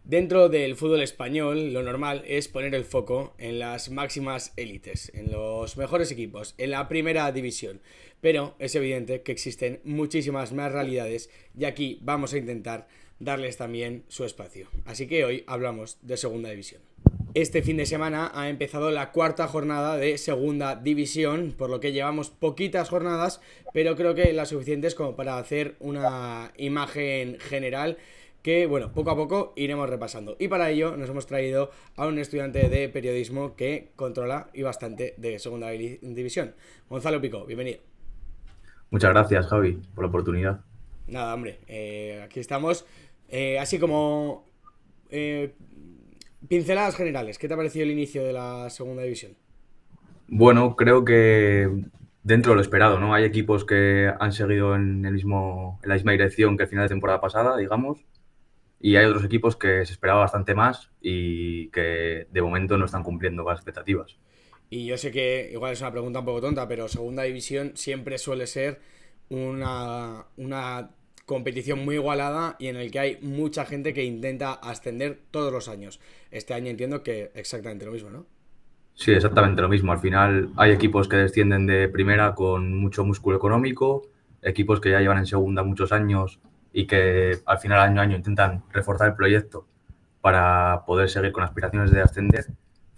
Dentro del fútbol español, lo normal es poner el foco en las máximas élites, en los mejores equipos, en la primera división. Pero es evidente que existen muchísimas más realidades y aquí vamos a intentar darles también su espacio. Así que hoy hablamos de segunda división. Este fin de semana ha empezado la cuarta jornada de segunda división, por lo que llevamos poquitas jornadas, pero creo que las suficientes como para hacer una imagen general que, bueno, poco a poco iremos repasando. Y para ello nos hemos traído a un estudiante de periodismo que controla y bastante de segunda división. Gonzalo Pico, bienvenido. Muchas gracias, Javi, por la oportunidad. Nada, hombre, aquí estamos. Así como eh, pinceladas generales, ¿qué te ha parecido el inicio de la segunda división? Bueno, creo que dentro de lo esperado, ¿no? Hay equipos que han seguido en la misma dirección que el final de temporada pasada, digamos, y hay otros equipos que se esperaba bastante más y que de momento no están cumpliendo con las expectativas. Y yo sé que igual es una pregunta un poco tonta, pero segunda división siempre suele ser una competición muy igualada y en el que hay mucha gente que intenta ascender todos los años. Este año entiendo que exactamente lo mismo, ¿no? Sí, exactamente lo mismo. Al final hay equipos que descienden de primera con mucho músculo económico, equipos que ya llevan en segunda muchos años y que al final año a año intentan reforzar el proyecto para poder seguir con aspiraciones de ascender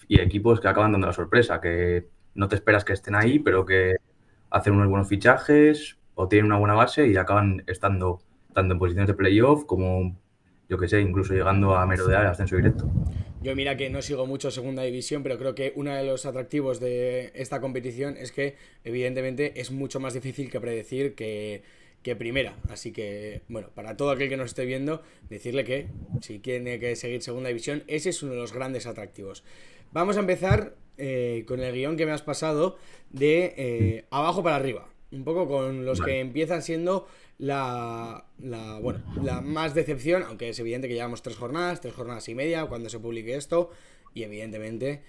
y equipos que acaban dando la sorpresa, que no te esperas que estén ahí, Sí. pero que hacen unos buenos fichajes o tienen una buena base y acaban estando tanto en posiciones de playoff como, yo que sé, incluso llegando a merodear el ascenso directo. Yo mira que no sigo mucho segunda división, pero creo que uno de los atractivos de esta competición es que evidentemente es mucho más difícil que predecir que primera. Así que, bueno, para todo aquel que nos esté viendo, decirle que si tiene que seguir segunda división, ese es uno de los grandes atractivos. Vamos a empezar con el guión que me has pasado de abajo para arriba. Un poco con los Vale. que empiezan siendo bueno, la más decepción, aunque es evidente que llevamos tres jornadas y media cuando se publique esto, y evidentemente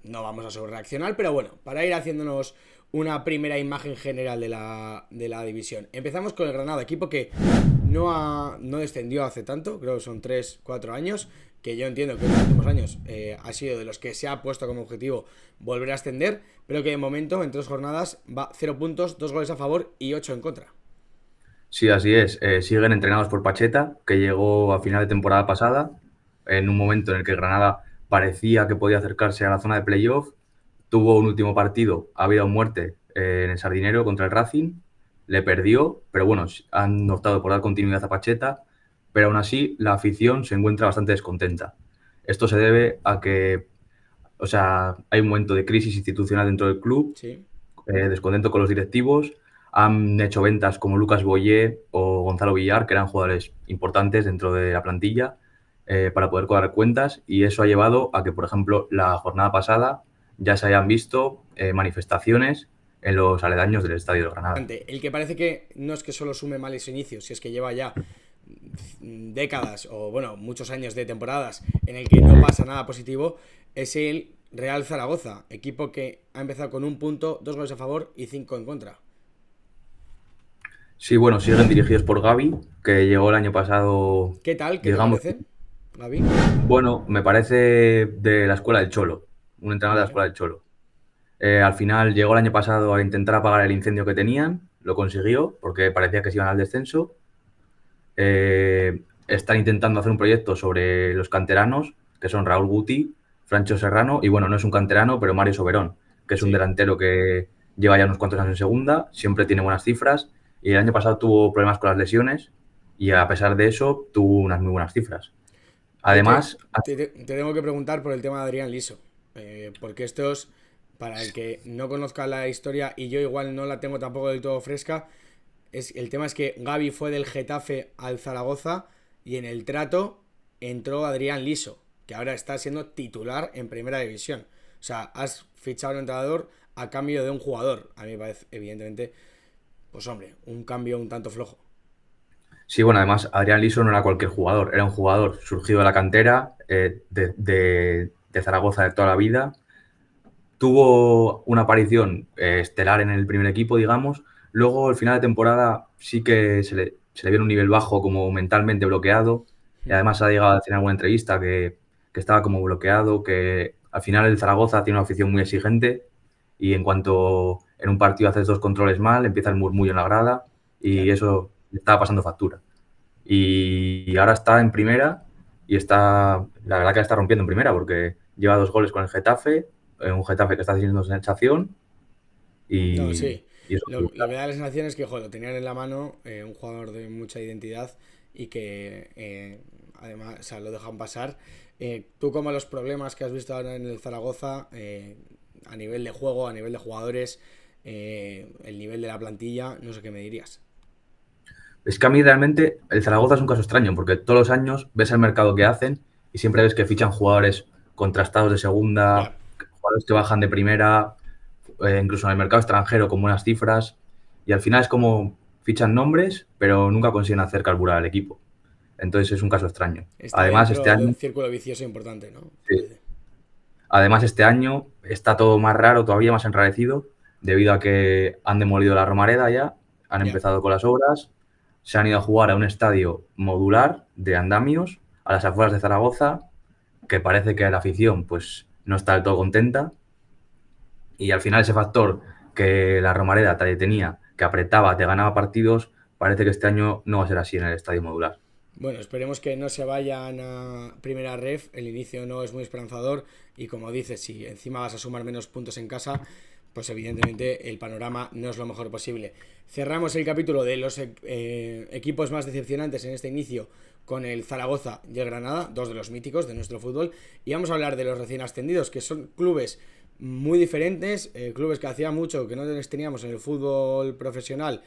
no vamos a sobrereaccionar, pero bueno, para ir haciéndonos una primera imagen general de la división. Empezamos con el Granada, equipo que no descendió hace tanto, creo que son 3 4 años, que yo entiendo que en los últimos años ha sido de los que se ha puesto como objetivo volver a ascender, pero que de momento en 3 jornadas va 0 puntos, 2 goles a favor y 8 en contra. Sí, así es. Siguen entrenados por Pacheta, que llegó a final de temporada pasada, en un momento en el que Granada parecía que podía acercarse a la zona de playoff. Tuvo un último partido a vida o muerte en el Sardinero contra el Racing, le perdió, pero bueno, han optado por dar continuidad a Pacheta, pero aún así la afición se encuentra bastante descontenta. Esto se debe a que, o sea, hay un momento de crisis institucional dentro del club, Sí. descontento con los directivos. Han hecho ventas como Lucas Boyé o Gonzalo Villar, que eran jugadores importantes dentro de la plantilla, para poder cuadrar cuentas, y eso ha llevado a que, por ejemplo, la jornada pasada ya se hayan visto manifestaciones en los aledaños del Estadio de Granada. El que parece que no es que solo sume males inicios, si es que lleva ya décadas o bueno, muchos años de temporadas en el que no pasa nada positivo, es el Real Zaragoza, equipo que ha empezado con 1 punto, 2 goles a favor y 5 en contra. Sí, bueno, siguen dirigidos por Gavi, que llegó el año pasado, ¿Qué tal? ¿Qué te digamos, parece, Gaby? bueno, me parece de la escuela del Cholo, un entrenador de la Vale. escuela del Cholo. Al final llegó el año pasado a intentar apagar el incendio que tenían, lo consiguió porque parecía que se iban al descenso. Están intentando hacer un proyecto sobre los canteranos, que son Raúl Guti, Francho Serrano y bueno, no es un canterano, pero Mario Soberón, que es un Sí. delantero que lleva ya unos cuantos años en segunda, siempre tiene buenas cifras y el año pasado tuvo problemas con las lesiones y a pesar de eso tuvo unas muy buenas cifras. Yo Además, te tengo que preguntar por el tema de Adrián Liso. Porque esto es, para el que no conozca la historia y yo igual no la tengo tampoco del todo fresca, el tema es que Gaby fue del Getafe al Zaragoza y en el trato entró Adrián Liso, que ahora está siendo titular en primera división. O sea, has fichado a un entrenador a cambio de un jugador. A mí me parece, evidentemente, pues hombre, un cambio un tanto flojo. sí, bueno, además Adrián Liso no era cualquier jugador, era un jugador surgido de la cantera de Zaragoza de toda la vida. Tuvo una aparición estelar en el primer equipo, digamos. Luego, al final de temporada, sí que se le vio en un nivel bajo, como mentalmente bloqueado. Y además ha llegado a decir en alguna entrevista que estaba como bloqueado, que al final el Zaragoza tiene una afición muy exigente y en cuanto en un partido haces 2 controles mal, empieza el murmullo en la grada y Claro. eso le estaba pasando factura. Y ahora está en primera y la verdad que la está rompiendo en primera porque lleva 2 goles con el Getafe, un Getafe que está haciendo sensación No, y, sí. y eso. Lo que da la sensación es que, joder, lo tenían en la mano, un jugador de mucha identidad y que además, o sea, lo dejan pasar. Tú, como los problemas que has visto ahora en el Zaragoza, a nivel de juego, a nivel de jugadores, el nivel de la plantilla, no sé qué me dirías. Es que a mí realmente el Zaragoza es un caso extraño porque todos los años ves el mercado que hacen y siempre ves que fichan jugadores contrastados de segunda, Ya, jugadores que bajan de primera, incluso en el mercado extranjero con buenas cifras y al final es como fichan nombres pero nunca consiguen hacer carburar al equipo. Entonces es un caso extraño. está dentro de un círculo vicioso importante, ¿no? Sí, Parece. además este año está todo más raro, todavía más enrarecido, debido a que han demolido la Romareda ya, han Ya. empezado con las obras, se han ido a jugar a un estadio modular de andamios a las afueras de Zaragoza, que parece que la afición pues no está del todo contenta y al final ese factor que la Romareda tenía, que apretaba, te ganaba partidos, parece que este año no va a ser así en el estadio modular. Bueno, esperemos que no se vayan a primera ref. El inicio no es muy esperanzador. Y como dices, si encima vas a sumar menos puntos en casa, pues evidentemente el panorama no es lo mejor posible. Cerramos el capítulo de los equipos más decepcionantes en este inicio con el Zaragoza y el Granada, dos de los míticos de nuestro fútbol. Y vamos a hablar de los recién ascendidos, que son clubes muy diferentes, clubes que hacía mucho que no les teníamos en el fútbol profesional,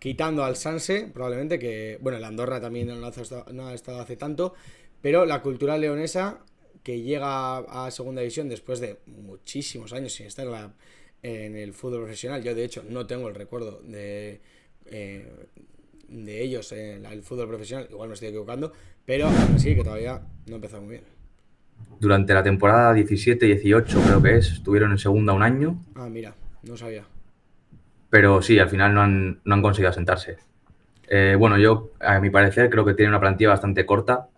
quitando al Sanse, probablemente, que, bueno, el Andorra también no ha estado hace tanto, pero la cultural leonesa, que llega a segunda división después de muchísimos años sin estar en el fútbol profesional. Yo, de hecho, no tengo el recuerdo de ellos en el fútbol profesional, igual me estoy equivocando, pero aún así que todavía no ha empezado muy bien. Durante la temporada 17-18 creo que estuvieron en segunda un año, Ah, mira, no sabía. pero sí, al final no han conseguido asentarse. Bueno, yo, a mi parecer, creo que tienen una plantilla bastante corta.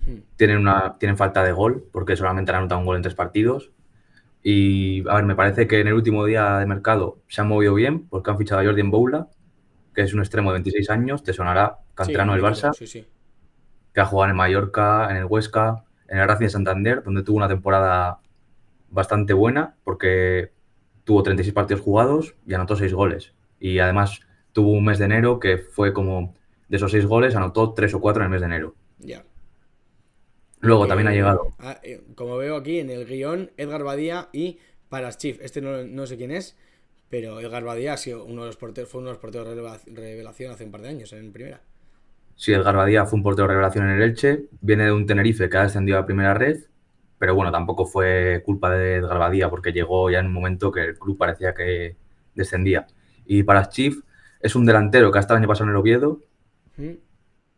Hmm. Tienen falta de gol, porque solamente han anotado un gol en 3 partidos. Y, a ver, me parece que en el último día de mercado se han movido bien, porque han fichado a Jordi Boula, que es un extremo de 26 años, te sonará, Sí, canterano del mítico, Barça, sí, sí. que ha jugado en el Mallorca, en el Huesca, en el Racing de Santander, donde tuvo una temporada bastante buena, porque tuvo 36 partidos jugados y anotó 6 goles. Y además tuvo un mes de enero que fue como, de esos 6 goles, anotó 3 o 4 en el mes de enero. Ya. Luego también ha llegado, Como veo aquí en el guión, Edgar Badía y Paraschiv. Este no sé quién es, pero Edgar Badía ha sido uno de los porteros, fue uno de los porteros revelación hace un par de años en primera. sí, Edgar Badía fue un portero de revelación en el Elche, viene de un Tenerife que ha descendido a primera red, pero bueno, tampoco fue culpa de Edgar Badía porque llegó ya en un momento que el club parecía que descendía. Y Paraschiv es un delantero que ha estado el año pasado en el Oviedo, ¿Mm?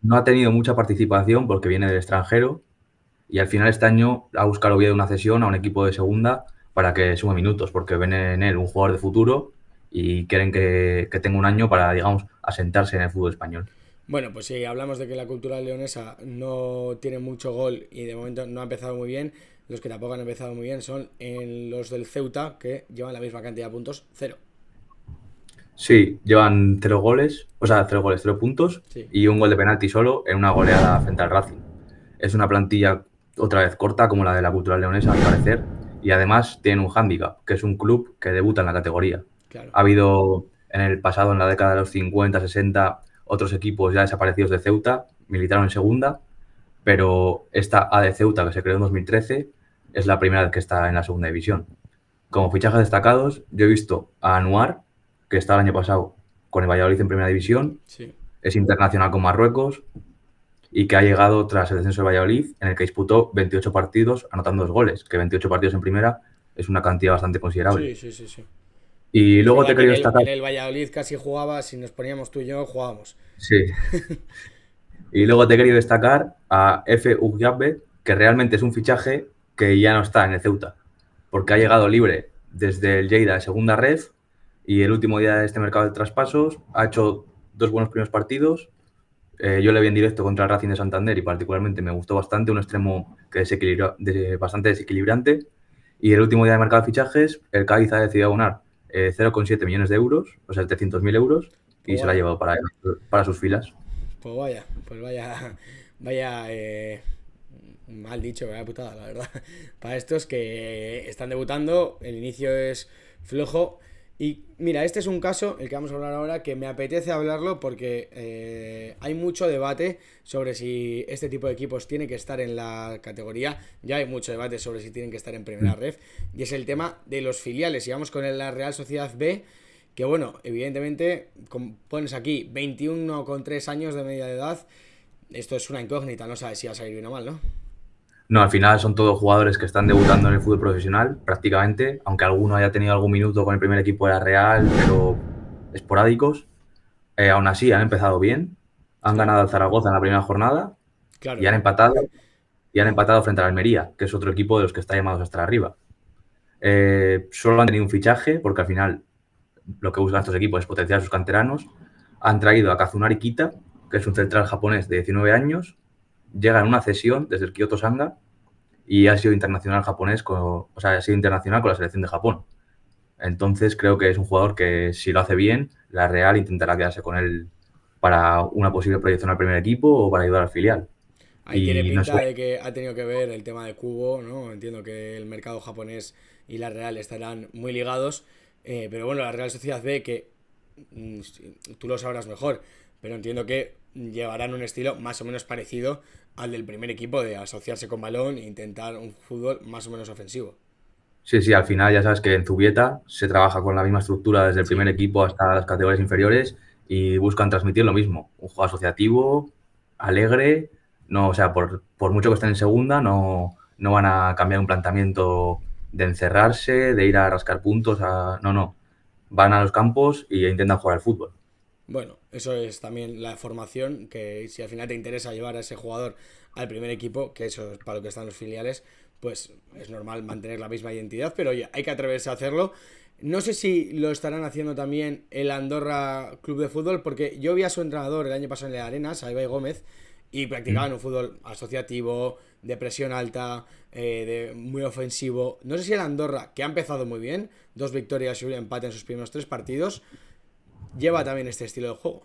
no ha tenido mucha participación porque viene del extranjero y al final este año ha buscado el Oviedo una cesión a un equipo de segunda para que sume minutos porque ven en él un jugador de futuro y quieren que tenga un año para, digamos, asentarse en el fútbol español. Bueno, pues si hablamos de que la cultura leonesa no tiene mucho gol y de momento no ha empezado muy bien, los que tampoco han empezado muy bien son los del Ceuta, que llevan la misma cantidad de puntos, cero. Sí, llevan 0 goles, o sea, 0 goles, 0 puntos Sí, y un gol de penalti solo en una goleada frente al Racing. Es una plantilla otra vez corta, como la de la Cultural Leonesa, al parecer, y además tienen un hándicap, que es un club que debuta en la categoría. claro. Ha habido en el pasado, en la década de los 50, 60, otros equipos ya desaparecidos de Ceuta, militaron en segunda, pero esta A de Ceuta, que se creó en 2013, es la primera vez que está en la segunda división. Como fichajes destacados, yo he visto a Anuar, que está el año pasado con el Valladolid en primera división, Sí. es internacional con Marruecos y que ha llegado tras el descenso del Valladolid, en el que disputó 28 partidos anotando 2 goles, que 28 partidos en primera es una cantidad bastante considerable. Sí, sí, sí, sí. Y Es luego te verdad he que en querido el, destacar, en el Valladolid casi jugaba, si nos poníamos tú y yo, jugábamos. sí, y luego te he querido destacar a F. Ugyabe, que realmente es un fichaje que ya no está en el Ceuta, porque ha llegado libre desde el Lleida de segunda ref y el último día de este mercado de traspasos ha hecho 2 buenos primeros partidos Yo le vi en directo contra el Racing de Santander y particularmente me gustó bastante, un extremo que bastante desequilibrante. Y el último día de mercado de fichajes, el Cádiz ha decidido abonar 0,7 millones de euros, o sea, 700.000 euros, y Pues se la ha vaya, llevado para sus filas. pues vaya, vaya, mal dicho, vaya putada, la verdad. Para estos que están debutando, el inicio es flojo. Y mira, este es un caso, el que vamos a hablar ahora, que me apetece hablarlo porque hay mucho debate sobre si este tipo de equipos tiene que estar en la categoría. Ya hay mucho debate sobre si tienen que estar en primera Mm. ref. Y es el tema de los filiales. Y vamos con la Real Sociedad B, que bueno, evidentemente, como pones aquí 21 con 3 años de media de edad. Esto es una incógnita, no sabes si va a salir bien o mal, ¿no? No, al final son todos jugadores que están debutando en el fútbol profesional, prácticamente, aunque alguno haya tenido algún minuto con el primer equipo de la Real, pero esporádicos. Aún así, han empezado bien, han Sí, ganado al Zaragoza en la primera jornada y claro. han empatado, y han empatado frente al Almería, que es otro equipo de los que está llamados a estar arriba. Solo han tenido un fichaje, porque al final lo que buscan estos equipos es potenciar a sus canteranos. Han traído a Kazunari Kita, que es un central japonés de 19 años, llega en una cesión desde el Kyoto Sanga y ha sido internacional japonés, o sea, ha sido internacional con la selección de Japón. Entonces creo que es un jugador que si lo hace bien, la Real intentará quedarse con él para una posible proyección al primer equipo o para ayudar al filial. Ahí tiene Y no sé, pinta de que ha tenido que ver el tema de Kubo, ¿no? Entiendo que el mercado japonés y la Real estarán muy ligados. Pero bueno, la Real Sociedad B, que tú lo sabrás mejor, pero entiendo que llevarán un estilo más o menos parecido al del primer equipo de asociarse con balón e intentar un fútbol más o menos ofensivo. sí, sí, al final ya sabes que en Zubieta se trabaja con la misma estructura desde el primer Sí, equipo hasta las categorías inferiores y buscan transmitir lo mismo, un juego asociativo, alegre, no, o sea, por mucho que estén en segunda, no van a cambiar un planteamiento de encerrarse, de ir a rascar puntos, no, no, van a los campos y intentan jugar al fútbol. bueno, eso es también la formación, que si al final te interesa llevar a ese jugador al primer equipo, que eso es para lo que están los filiales, pues es normal mantener la misma identidad, pero oye, hay que atreverse a hacerlo. No sé si lo estarán haciendo también el Andorra Club de Fútbol, porque yo vi a su entrenador el año pasado en el Arenas, a Ibai Gómez, y practicaban un fútbol asociativo, de presión alta, muy ofensivo. No sé si el Andorra, que ha empezado muy bien, 2 victorias y un empate en sus primeros 3 partidos, lleva también este estilo de juego.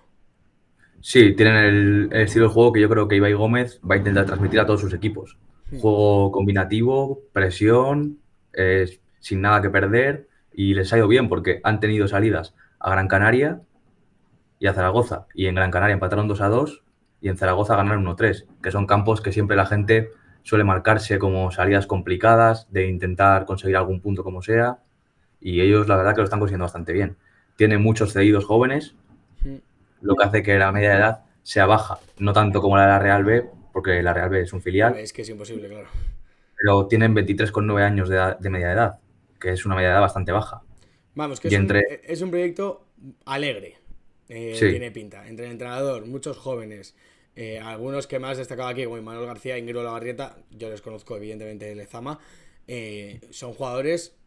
Sí, tienen el estilo de juego que yo creo que Ibai Gómez va a intentar transmitir a todos sus equipos. Juego combinativo, presión, sin nada que perder y les ha ido bien porque han tenido salidas a Gran Canaria y a Zaragoza. Y en Gran Canaria empataron 2-2 y en Zaragoza ganaron 1-3, que son campos que siempre la gente suele marcarse como salidas complicadas, de intentar conseguir algún punto como sea. Y ellos la verdad que lo están consiguiendo bastante bien. Tienen muchos cedidos jóvenes, lo que hace que la media de edad sea baja, no tanto como la de la Real B, porque la Real B es un Hombre, filial, es que es imposible, claro. pero tienen 23,9 años de media de edad, que es una media de edad bastante baja. Vamos, que Y entre, es un proyecto alegre. sí, Tiene pinta. Entre el entrenador, muchos jóvenes. Algunos que más destacado aquí, como Manuel García, Ingrid Lavarrieta, yo les conozco evidentemente de Lezama. Son jugadores,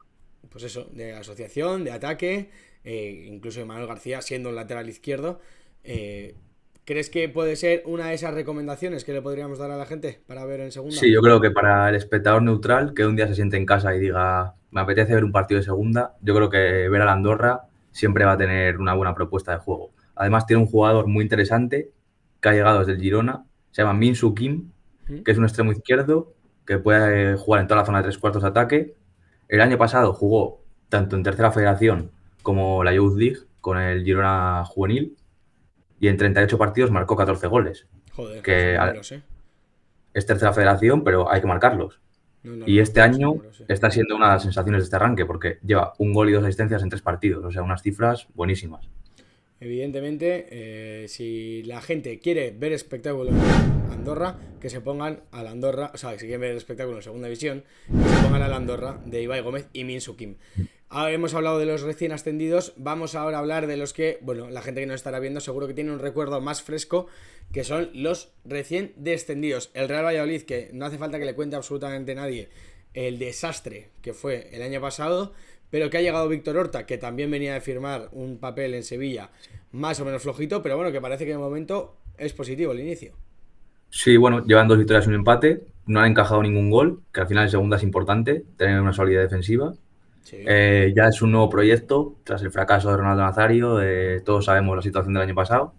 pues eso, de asociación, de ataque. Incluso Manuel García siendo un lateral izquierdo. Eh, ¿Crees que puede ser una de esas recomendaciones que le podríamos dar a la gente para ver en segunda? sí, yo creo que para el espectador neutral, que un día se siente en casa y diga, me apetece ver un partido de segunda, yo creo que ver a la Andorra siempre va a tener una buena propuesta de juego. Además, tiene un jugador muy interesante que ha llegado desde el Girona, se llama Min Soo Kim, ¿Mm? que es un extremo izquierdo que puede jugar en toda la zona de tres cuartos de ataque. El año pasado jugó tanto en tercera federación como la Youth League con el Girona juvenil y en 38 partidos marcó 14 goles, Joder, son que números, ¿eh? es tercera federación, pero hay que marcarlos. No, no, Y no, este son año números, sí. está siendo una de las sensaciones de este arranque porque lleva un gol y 2 asistencias en 3 partidos, o sea, unas cifras buenísimas. Evidentemente, si la gente quiere ver espectáculo en Andorra, que se pongan al Andorra, o sea, si quieren ver espectáculo en segunda división, que se pongan al Andorra de Ibai Gómez y Minsu Kim. Ahora hemos hablado de los recién ascendidos, vamos ahora a hablar de los que, bueno, la gente que nos estará viendo seguro que tiene un recuerdo más fresco, que son los recién descendidos. El Real Valladolid, que no hace falta que le cuente absolutamente a nadie el desastre que fue el año pasado, pero que ha llegado Víctor Horta, que también venía de firmar un papel en Sevilla más o menos flojito, pero bueno, que parece que de momento es positivo el inicio. Sí, bueno, llevan 2 victorias y un empate, no han encajado ningún gol, que al final en segunda es importante, tener una solidez defensiva. Sí, Ya es un nuevo proyecto, tras el fracaso de Ronaldo Nazario, todos sabemos la situación del año pasado.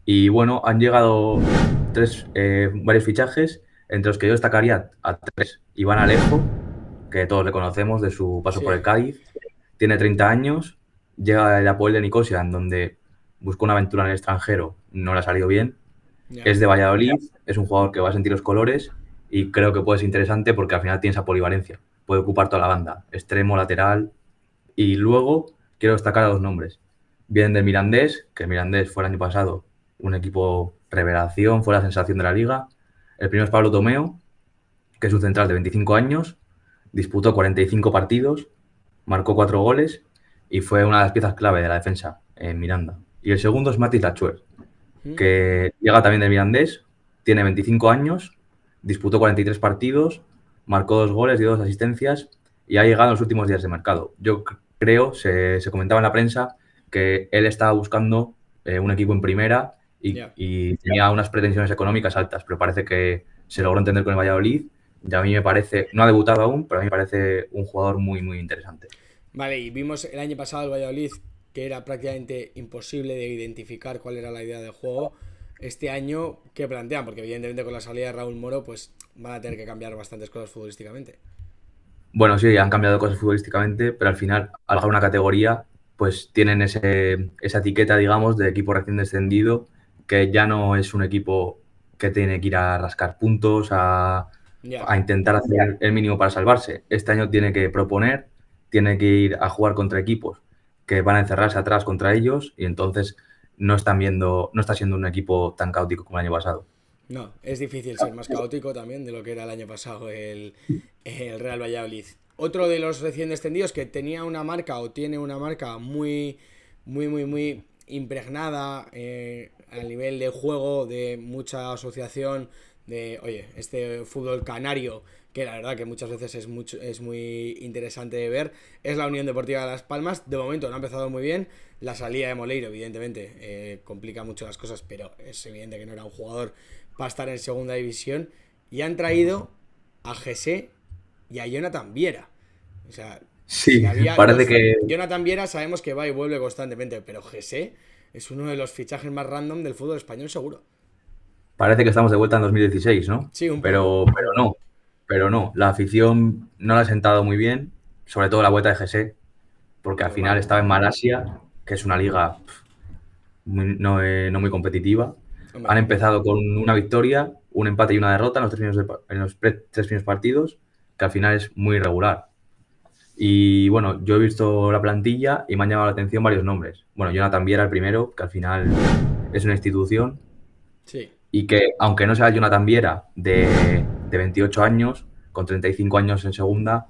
Y bueno, han llegado varios fichajes, entre los que yo destacaría a tres. Iván Alejo, que todos le conocemos de su paso por el sí, Cádiz, tiene 30 años, llega del Apoel de Nicosia, en donde buscó una aventura en el extranjero, no le ha salido bien. ya. Es de Valladolid, es un jugador que va a sentir los colores y creo que puede ser interesante porque al final tiene esa polivalencia. Puede ocupar toda la banda, extremo, lateral. Y luego quiero destacar a dos nombres. Vienen del Mirandés, que el Mirandés fue el año pasado un equipo revelación, fue la sensación de la liga. El primero es Pablo Tomeo, que es un central de 25 años, disputó 45 partidos, marcó 4 goles y fue una de las piezas clave de la defensa en Miranda. Y el segundo es Matis Lachuer, ¿Mm? que llega también del Mirandés, tiene 25 años, disputó 43 partidos, marcó 2 goles y 2 asistencias y ha llegado en los últimos días de mercado. Yo creo, se comentaba en la prensa, que él estaba buscando un equipo en primera Ya. y tenía unas pretensiones económicas altas, pero parece que se logró entender con el Valladolid y a mí me parece, no ha debutado aún, pero a mí me parece un jugador muy, muy interesante. Vale, y vimos el año pasado el Valladolid que era prácticamente imposible de identificar cuál era la idea de juego. Este año, ¿qué plantean? Porque evidentemente con la salida de Raúl Moro, pues van a tener que cambiar bastantes cosas futbolísticamente. Bueno, sí, han cambiado cosas futbolísticamente, pero al final, al bajar una categoría, pues tienen esa etiqueta, digamos, de equipo recién descendido, que ya no es un equipo que tiene que ir a rascar puntos, Ya. a intentar hacer el mínimo para salvarse. Este año tiene que proponer, tiene que ir a jugar contra equipos que van a encerrarse atrás contra ellos y entonces no está siendo un equipo tan caótico como el año pasado. No, es difícil ser más caótico también de lo que era el año pasado el Real Valladolid. Otro de los recién descendidos que tenía una marca o tiene una marca muy impregnada a nivel de juego, de mucha asociación, de, oye, este fútbol canario, que la verdad que muchas veces es muy interesante de ver, es la Unión Deportiva de Las Palmas. De momento no ha empezado muy bien. La salida de Moleiro, evidentemente, complica mucho las cosas, pero es evidente que no era un jugador para estar en segunda división. Y han traído a José y a Jonathan Viera. O sea, si Sí, había parece dos. que, Jonathan Viera sabemos que va y vuelve constantemente, pero José es uno de los fichajes más random del fútbol español, seguro. Parece que estamos de vuelta en 2016, ¿no? Sí, un poco, Pero, un pero poco. no, pero no. La afición no la ha sentado muy bien, sobre todo la vuelta de Jesse, porque al final Normal. estaba en Malasia, que es una liga no muy competitiva. Han Hombre, empezado con una victoria, un empate y una derrota en los tres primeros partidos, que al final es muy irregular. Y bueno, yo he visto la plantilla y me han llamado la atención varios nombres. Bueno, Jonathan Viera el primero, que al final es una institución sí. y que, aunque no sea el Jonathan Viera de 28 años, con 35 años en segunda,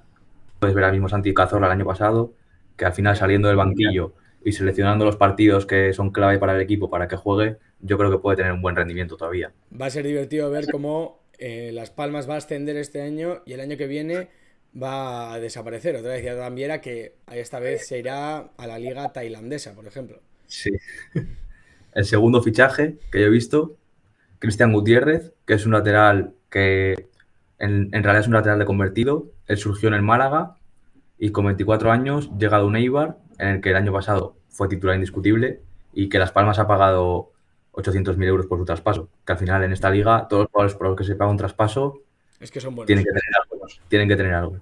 puedes ver al mismo Santi Cazorla el año pasado, que al final Ya. saliendo del banquillo y seleccionando los partidos que son clave para el equipo para que juegue, yo creo que puede tener un buen rendimiento todavía. Va a ser divertido ver cómo Las Palmas va a ascender este año y el año que viene va a desaparecer. Otra vez ya también era que esta vez se irá a la liga tailandesa, por ejemplo. Sí. El segundo fichaje que yo he visto, Cristian Gutiérrez, que es un lateral que en realidad es un lateral de convertido. Él surgió en el Málaga y con 24 años llega a un Eibar, en el que el año pasado fue titular indiscutible y que Las Palmas ha pagado 800.000 euros por su traspaso. Que al final en esta liga todos los jugadores por los que se paga un traspaso Es que son tienen buenos. que tener algo. Tienen que tener algo.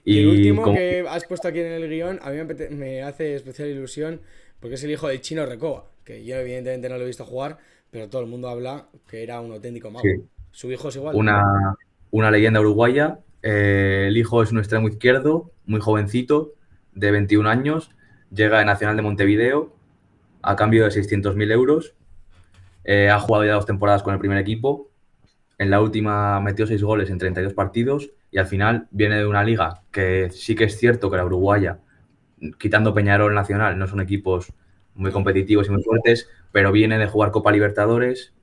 Y el Y último como que has puesto aquí en el guión, a mí me hace especial ilusión porque es el hijo del Chino Recoba, que yo evidentemente no lo he visto jugar, pero todo el mundo habla que era un auténtico mago. sí, ¿Su hijo es igual? una leyenda uruguaya. El hijo es un extremo izquierdo, muy jovencito, de 21 años. Llega de Nacional de Montevideo a cambio de 600.000 euros. Ha jugado ya 2 temporadas con el primer equipo. En la última metió 6 goles en 32 partidos y al final viene de una liga que sí que es cierto que la uruguaya, quitando Peñarol Nacional, no son equipos muy No. competitivos y muy fuertes, pero viene de jugar Copa Libertadores,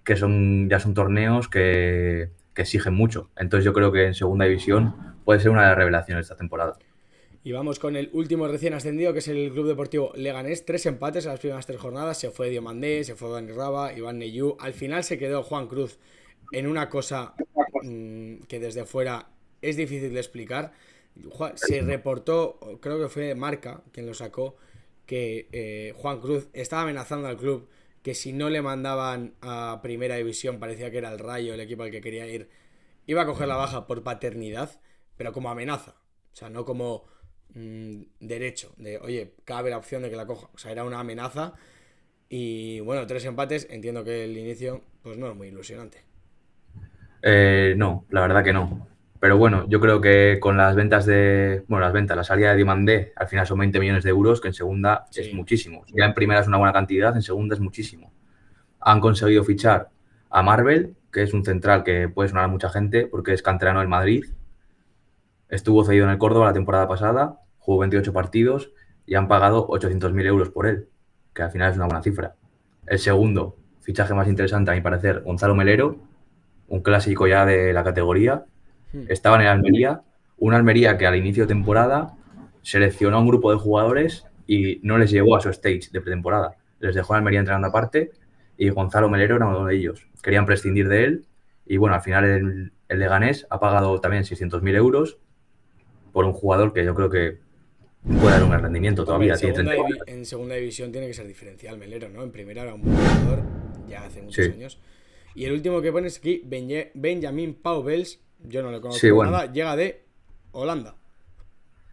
que ya son torneos que exigen mucho. Entonces yo creo que en segunda división puede ser una de las revelaciones de esta temporada. Y vamos con el último recién ascendido, que es el Club Deportivo Leganés. 3 empates a las primeras 3 jornadas. Se fue Diomandé, se fue Dani Raba, Iván Neyú. Al final se quedó Juan Cruz en una cosa que desde fuera es difícil de explicar. Se reportó, creo que fue Marca quien lo sacó, que Juan Cruz estaba amenazando al club que si no le mandaban a primera división, parecía que era el Rayo el equipo al que quería ir, iba a coger la baja por paternidad, pero como amenaza. O sea, no como derecho, de oye, cabe la opción de que la coja. O sea, era una amenaza. Y bueno, 3 empates, entiendo que el inicio pues no es muy ilusionante. No, la verdad que no. Pero bueno, yo creo que con las ventas la salida de Diomandé, al final son 20 millones de euros, que en segunda es Sí. muchísimo. Ya en primera es una buena cantidad, en segunda es muchísimo. Han conseguido fichar a Marvel, que es un central que puede sonar a mucha gente porque es canterano del Madrid. Estuvo cedido en el Córdoba la temporada pasada, jugó 28 partidos y han pagado 800.000 euros por él, que al final es una buena cifra. El segundo fichaje más interesante, a mi parecer, Gonzalo Melero, un clásico ya de la categoría. Hmm. Estaba en el Almería, una Almería que al inicio de temporada seleccionó a un grupo de jugadores y no les llevó a su stage de pretemporada. Les dejó a Almería entrenando aparte y Gonzalo Melero era uno de ellos. Querían prescindir de él y bueno, al final el Leganés ha pagado también 600.000 euros por un jugador que yo creo que puede dar un gran rendimiento Hombre, todavía. Tiene 30 años. en segunda división tiene que ser diferencial Melero, ¿no? En primera era un buen jugador, ya hace muchos Sí, años. Y el último que pones aquí, Benjamin Paubels, yo no lo sí, conozco de bueno. nada, llega de Holanda.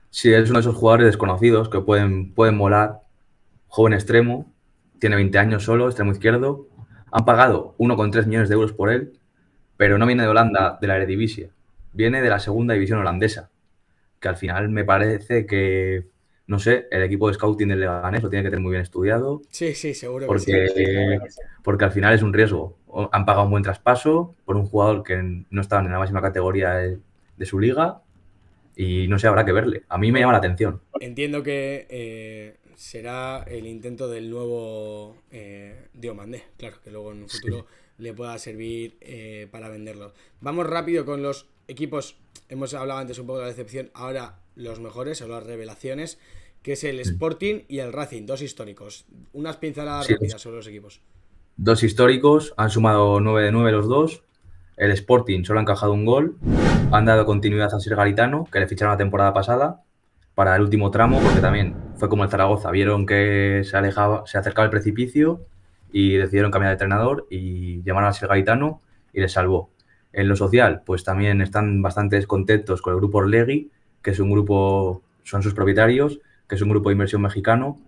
Sí, es uno de esos jugadores desconocidos que pueden molar. Joven extremo, tiene 20 años solo, extremo izquierdo. Han pagado 1,3 millones de euros por él, pero no viene de Holanda, de la Eredivisie. Viene de la segunda división holandesa, que al final me parece que, no sé, el equipo de scouting del Leganés lo tiene que tener muy bien estudiado, Sí, sí, seguro que sí. porque, porque al final es un riesgo. Han pagado un buen traspaso por un jugador que no estaba en la máxima categoría de su liga y no sé, habrá que verle. A mí me llama Bueno, la atención. entiendo que será el intento del nuevo Diomandé, claro, que luego en un Sí. futuro le pueda servir para venderlo. Vamos rápido con los equipos. Hemos hablado antes un poco de la decepción, ahora los mejores o las revelaciones, que es el Mm. Sporting y el Racing, dos históricos. Unas pinceladas Sí, rápidas sobre los equipos. dos históricos, han sumado 9 de 9 los dos. El Sporting solo ha encajado un gol. Han dado continuidad a Ser Garitano, que le ficharon la temporada pasada para el último tramo, porque también fue como el Zaragoza. Vieron que se acercaba el precipicio y decidieron cambiar de entrenador y llamaron a Ser Garitano y les salvó. En lo social, pues también están bastante descontentos con el grupo Orlegui, que es un grupo, son sus propietarios, que es un grupo de inversión mexicano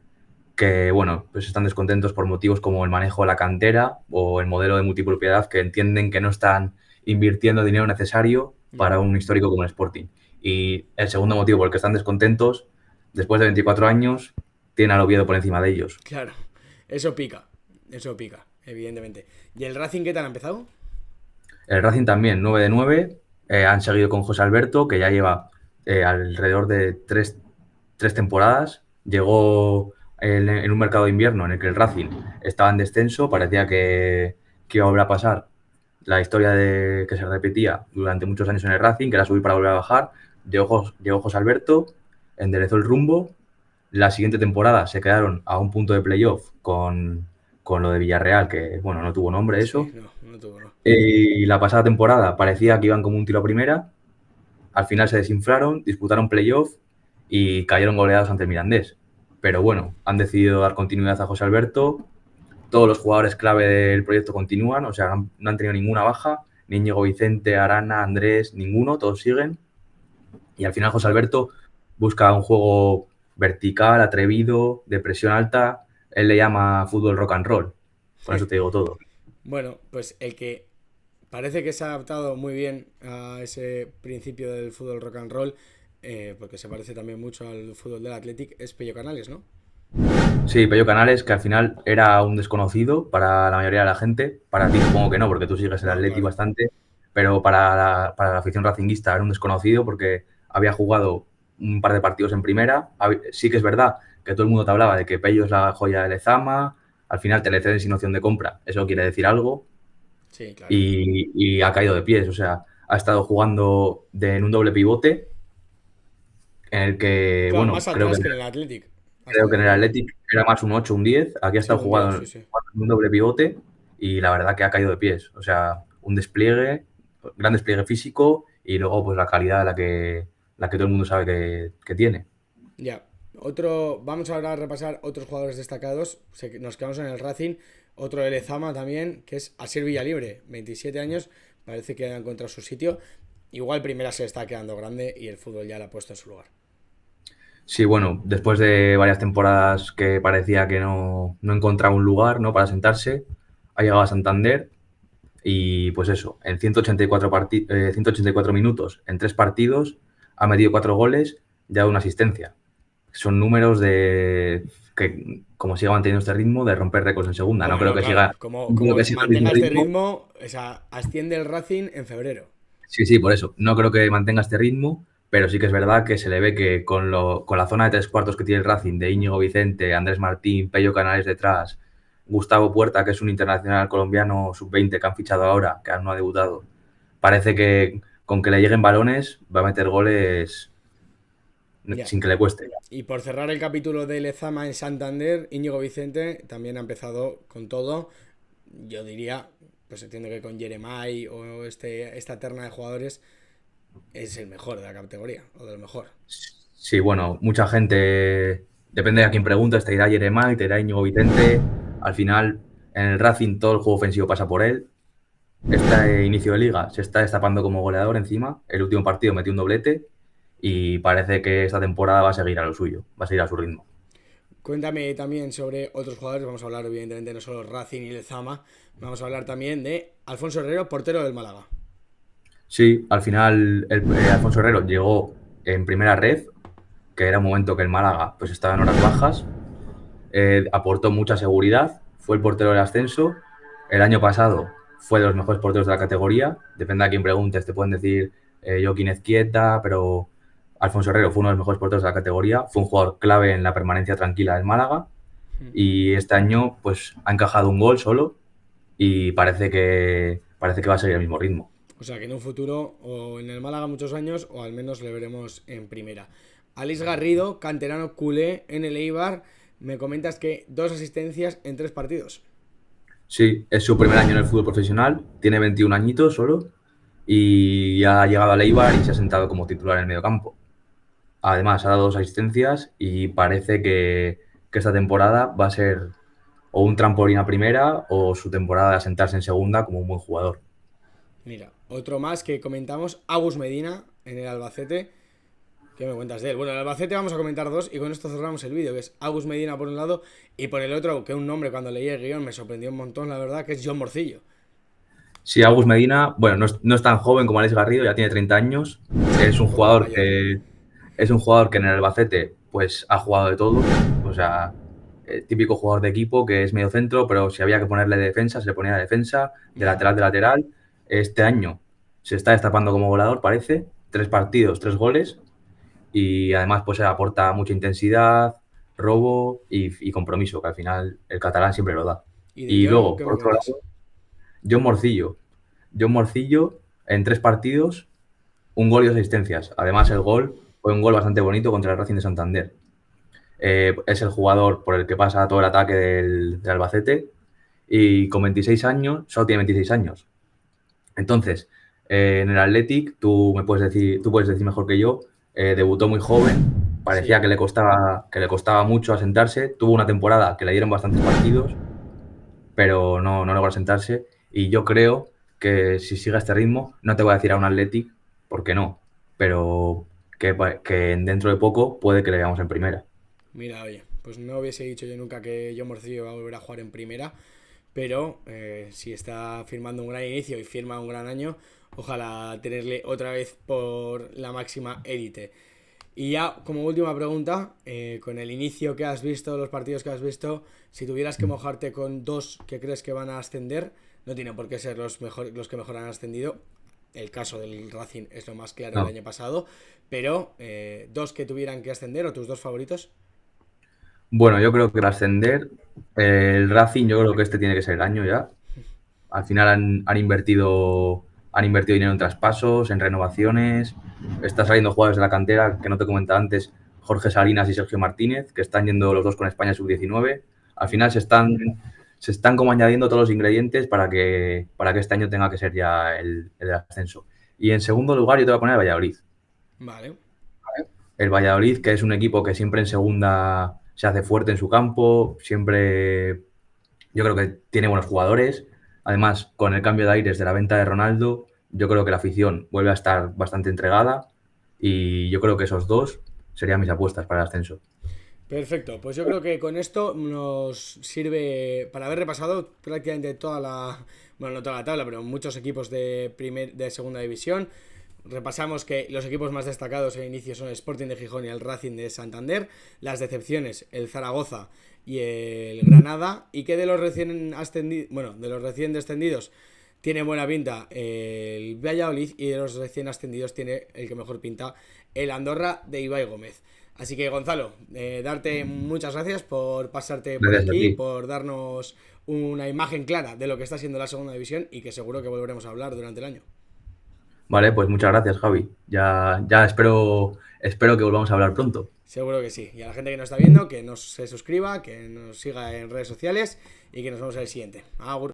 que, bueno, pues están descontentos por motivos como el manejo de la cantera o el modelo de multipropiedad, que entienden que no están invirtiendo el dinero necesario Ya, para un histórico como el Sporting. Y el segundo motivo por el que están descontentos, después de 24 años, tienen al Oviedo por encima de ellos. claro. Eso pica, evidentemente. ¿Y el Racing qué tal ha empezado? El Racing también, 9 de 9. Han seguido con José Alberto, que ya lleva alrededor de tres temporadas. Llegó en un mercado de invierno en el que el Racing estaba en descenso, parecía que iba a volver a pasar la historia de que se repetía durante muchos años en el Racing, que era subir para volver a bajar. Llegó José Alberto, enderezó el rumbo. La siguiente temporada se quedaron a un punto de playoff con lo de Villarreal, que bueno, no tuvo nombre Sí, eso. no, no tuvo, no. Y la pasada temporada parecía que iban como un tiro a primera. Al final se desinflaron, disputaron playoff y cayeron goleados ante el Mirandés. Pero bueno, han decidido dar continuidad a José Alberto. Todos los jugadores clave del proyecto continúan, o sea, no han tenido ninguna baja. Ni Íñigo Vicente, Arana, Andrés, ninguno, todos siguen. Y al final José Alberto busca un juego vertical, atrevido, de presión alta. Él le llama fútbol rock and roll. Con eso te digo todo. Bueno, pues el que parece que se ha adaptado muy bien a ese principio del fútbol rock and roll, porque se parece también mucho al fútbol del Athletic, es Pello Canales, ¿no? Sí, Pello Canales, que al final era un desconocido para la mayoría de la gente. Para ti supongo que no, porque tú sigues el No, Atleti claro. bastante. Pero para la afición racinguista era un desconocido porque había jugado un par de partidos en primera. Sí que es verdad que todo el mundo te hablaba de que Pello es la joya de Lezama. Al final te le ceden sin opción de compra. Eso quiere decir algo. Sí, claro. Y ha caído de pies. O sea, ha estado jugando en un doble pivote en el que, Claro, bueno, más atrás que en el Athletic. Hasta creo que en el donde... Athletic era más un 8 un 10. Aquí ha Sí, estado un 10, sí, jugando sí. un doble pivote y la verdad que ha caído de pies. O sea, un despliegue, gran despliegue físico y luego pues la calidad la que todo el mundo sabe que tiene. Ya. Otro, vamos ahora a repasar otros jugadores destacados. Nos quedamos en el Racing. Otro de Lezama también, que es Asier Villalibre, 27 años. Parece que ha encontrado su sitio. Igual primera se está quedando grande y el fútbol ya la ha puesto en su lugar. Sí, bueno, después de varias temporadas que parecía que no encontraba un lugar, ¿no? Para sentarse, ha llegado a Santander y pues eso, en 184 minutos, en 3 partidos, ha metido 4 goles y ha dado una asistencia. Son números de que, como siga manteniendo este ritmo, de romper récords en segunda. No Buah, creo no, que claro. siga, Como, no creo como que siga el mismo mantenga este ritmo. ritmo, o sea, asciende el Racing en febrero. Sí, sí, por eso. No creo que mantenga este ritmo, pero sí que es verdad que se le ve que con la zona de 3 cuartos que tiene el Racing, de Íñigo Vicente, Andrés Martín, Pello Canales detrás, Gustavo Puerta, que es un internacional colombiano sub-20 que han fichado ahora, que aún no ha debutado, parece que con que le lleguen balones va a meter goles Ya. sin que le cueste. Y por cerrar el capítulo de Lezama en Santander, Íñigo Vicente también ha empezado con todo. Yo diría, pues entiendo que con Jeremai o esta terna de jugadores es el mejor de la categoría, o de lo mejor. Sí, bueno, mucha gente, depende de a quién preguntes, te dirá Yeremay, te dirá Íñigo Vicente. Al final, en el Racing todo el juego ofensivo pasa por él. Este inicio de liga se está destapando como goleador encima. El último partido metió un doblete y parece que esta temporada va a seguir a lo suyo, va a seguir a su ritmo. Cuéntame también sobre otros jugadores. Vamos a hablar, evidentemente, no solo Racing y Lezama. Vamos a hablar también de Alfonso Herrero, portero del Málaga. Sí, al final Alfonso Herrero llegó en primera red, que era un momento que el Málaga pues estaba en horas bajas, aportó mucha seguridad, fue el portero del ascenso. El año pasado fue de los mejores porteros de la categoría. Depende a quién preguntes, te pueden decir Joaquín Ezquieta, pero Alfonso Herrero fue uno de los mejores porteros de la categoría. Fue un jugador clave en la permanencia tranquila del Málaga y este año pues ha encajado un gol solo y parece que va a seguir el mismo ritmo. O sea que en un futuro, o en el Málaga muchos años, o al menos le veremos en primera. Alice Garrido, canterano culé en el Eibar. Me comentas que 2 asistencias en 3 partidos. Sí, es su primer año en el fútbol profesional, tiene 21 añitos solo y ha llegado a Eibar y se ha sentado como titular en el mediocampo. Además, ha dado 2 asistencias y parece que esta temporada va a ser o un trampolín a primera o su temporada de asentarse en segunda como un buen jugador. Mira, otro más que comentamos, Agus Medina en el Albacete. ¿Qué me cuentas de él? Bueno, el Albacete vamos a comentar dos y con esto cerramos el vídeo, que es Agus Medina por un lado y por el otro, que un nombre cuando leí el guión me sorprendió un montón, la verdad, que es John Morcillo. Sí, Agus Medina, bueno, no es tan joven como Alex Garrido, ya tiene 30 años. Sí, Es un un poco más jugador mayor. que, es un jugador que en el Albacete pues, ha jugado de todo. O sea, típico jugador de equipo que es medio centro, pero si había que ponerle defensa, se le ponía de defensa, de lateral. Este año se está destapando como goleador, parece. 3 partidos, 3 goles. Y además pues aporta mucha intensidad, robo y compromiso, que al final el catalán siempre lo da. ¿Y de Y John? luego, ¿Qué por me otro cuentas? lado, John Morcillo. John Morcillo en 3 partidos, un gol y 2 asistencias. Además, el gol fue un gol bastante bonito contra el Racing de Santander. Es el jugador por el que pasa todo el ataque del Albacete y con 26 años, solo tiene 26 años. Entonces, en el Athletic, tú puedes decir mejor que yo, debutó muy joven, parecía Sí, que le costaba mucho asentarse, tuvo una temporada que le dieron bastantes partidos, pero no logró asentarse. Y yo creo que si sigue este ritmo, no te voy a decir a un Athletic, porque no, pero que dentro de poco puede que le veamos en primera. mira, oye, pues no hubiese dicho yo nunca que John Morcillo va a volver a jugar en primera, pero si está firmando un gran inicio y firma un gran año, ojalá tenerle otra vez por la máxima élite. Y ya como última pregunta, con el inicio que has visto, los partidos que has visto, si tuvieras que mojarte con dos que crees que van a ascender, no tiene por qué ser los que mejor han ascendido. El caso del Racing es lo más claro el No. año pasado, pero dos que tuvieran que ascender o tus dos favoritos. Bueno, yo creo que para ascender, el Racing, yo creo que este tiene que ser el año ya. Al final han invertido han invertido dinero en traspasos, en renovaciones, están saliendo jugadores de la cantera, que no te comentaba antes, Jorge Salinas y Sergio Martínez, que están yendo los dos con España sub-19. Al final se están como añadiendo todos los ingredientes para que este año tenga que ser ya el ascenso. Y en segundo lugar yo te voy a poner el Valladolid. Vale. El Valladolid, que es un equipo que siempre en segunda se hace fuerte en su campo, siempre yo creo que tiene buenos jugadores. Además, con el cambio de aires de la venta de Ronaldo, yo creo que la afición vuelve a estar bastante entregada y yo creo que esos dos serían mis apuestas para el ascenso. Perfecto, pues yo creo que con esto nos sirve para haber repasado prácticamente toda la, bueno, no toda la tabla, pero muchos equipos de segunda división. Repasamos que los equipos más destacados al inicio son el Sporting de Gijón y el Racing de Santander, las decepciones el Zaragoza y el Granada, y que de los recién ascendidos, bueno, de los recién descendidos tiene buena pinta el Valladolid, y de los recién ascendidos tiene el que mejor pinta el Andorra de Ibai Gómez. Así que Gonzalo, darte muchas gracias por pasarte por Gracias a aquí, ti. por darnos una imagen clara de lo que está siendo la segunda división, y que seguro que volveremos a hablar durante el año. Vale, pues muchas gracias, Javi. Ya espero que volvamos a hablar pronto. Seguro que sí. Y a la gente que nos está viendo, que nos se suscriba, que nos siga en redes sociales y que nos vemos en el siguiente. Agur.